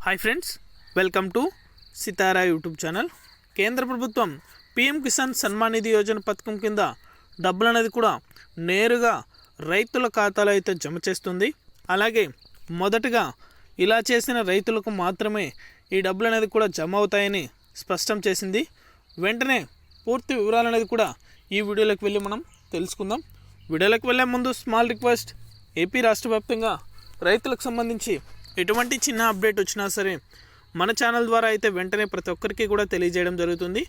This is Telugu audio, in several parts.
Hi friends, welcome to Sitara YouTube channel. కేంద్ర ప్రభుత్వం పీఎం కిసాన్ సన్మాన్ నిధి యోజన పథకం కింద డబ్బులు అనేది కూడా నేరుగా రైతుల ఖాతాలో అయితే జమ చేస్తుంది. అలాగే మొదటగా ఇలా చేసిన రైతులకు మాత్రమే ఈ డబ్బులు అనేది కూడా జమ అవుతాయని స్పష్టం చేసింది. వెంటనే పూర్తి వివరాలు అనేది కూడా ఈ వీడియోలోకి వెళ్ళి మనం తెలుసుకుందాం. వీడియోలోకి వెళ్ళే ముందు స్మాల్ రిక్వెస్ట్, ఏపీ రాష్ట్ర వ్యాప్తంగా రైతులకు సంబంధించి ఎటువంటి చిన్న అప్డేట్ వచ్చినా సరే మన ఛానల్ ద్వారా అయితే వెంటనే ప్రతి ఒక్కరికి కూడా తెలియజేయడం జరుగుతుంది.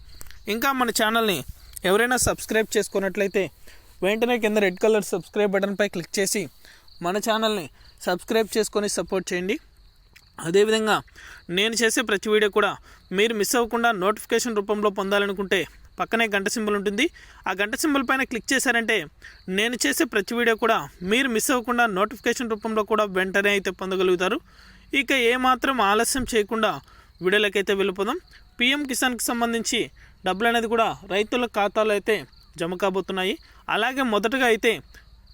ఇంకా మన ఛానల్ని ఎవరైనా సబ్స్క్రైబ్ చేసుకున్నట్లయితే వెంటనే కింద రెడ్ కలర్ సబ్స్క్రైబ్ బటన్పై క్లిక్ చేసి మన ఛానల్ని సబ్స్క్రైబ్ చేసుకొని సపోర్ట్ చేయండి. అదేవిధంగా నేను చేసే ప్రతి వీడియో కూడా మీరు మిస్ అవ్వకుండా నోటిఫికేషన్ రూపంలో పొందాలనుకుంటే పక్కనే గంట సింబల్ ఉంటుంది. ఆ గంట సింబల్ పైన క్లిక్ చేశారంటే నేను చేసే ప్రతి వీడియో కూడా మీరు మిస్ అవ్వకుండా నోటిఫికేషన్ రూపంలో కూడా వెంటనే అయితే పొందగలుగుతారు. ఇక ఏమాత్రం ఆలస్యం చేయకుండా వీడియోలకైతే వెళ్ళిపోదాం. పీఎం కిసాన్కి సంబంధించి డబ్బులు అనేది కూడా రైతుల ఖాతాలో అయితే జమ కాబోతున్నాయి. అలాగే మొదటగా అయితే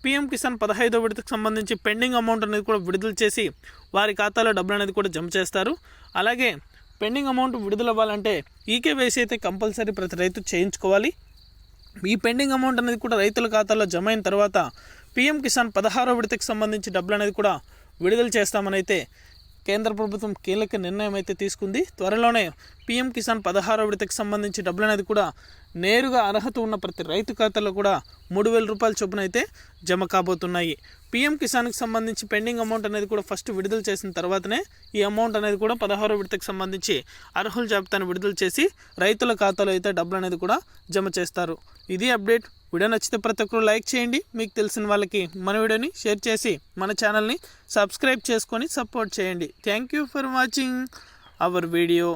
పీఎం కిసాన్ 15వ విడతకు సంబంధించి పెండింగ్ అమౌంట్ అనేది కూడా విడుదల చేసి వారి ఖాతాలో డబ్బులు అనేది కూడా జమ చేస్తారు. అలాగే పెండింగ్ అమౌంట్ విడుదల అవ్వాలంటే ఈకేవైసీ అయితే కంపల్సరీ ప్రతి రైతు చేయించుకోవాలి. ఈ పెండింగ్ అమౌంట్ అనేది కూడా రైతుల ఖాతాలో జమ అయిన తర్వాత పీఎం కిసాన్ 16వ విడతకు సంబంధించి డబ్బులు అనేది కూడా విడుదల చేస్తామని అయితే కేంద్ర ప్రభుత్వం కీలక నిర్ణయం అయితే తీసుకుంది. త్వరలోనే పీఎం కిసాన్ 16వ విడతకు సంబంధించి డబ్బులు అనేది కూడా నేరుగా అర్హత ఉన్న ప్రతి రైతు ఖాతాలో కూడా 3,000 రూపాయల చొప్పున అయితే జమ కాబోతున్నాయి. పీఎం కిసాన్కి సంబంధించి పెండింగ్ అమౌంట్ అనేది కూడా ఫస్ట్ విడుదల చేసిన తర్వాతనే ఈ అమౌంట్ అనేది కూడా 16వ విడతకు సంబంధించి అర్హుల జాబితాను విడుదల చేసి రైతుల ఖాతాలో అయితే డబ్బులు అనేది కూడా జమ చేస్తారు. ఇది అప్డేట్. వీడియో నచ్చితే ప్రతి ఒక్కరు లైక్ చేయండి. మీకు తెలిసిన వాళ్ళకి మన వీడియోని షేర్ చేసి మన ఛానల్ని సబ్స్క్రైబ్ చేసుకొని సపోర్ట్ చేయండి. Thank you for watching our video.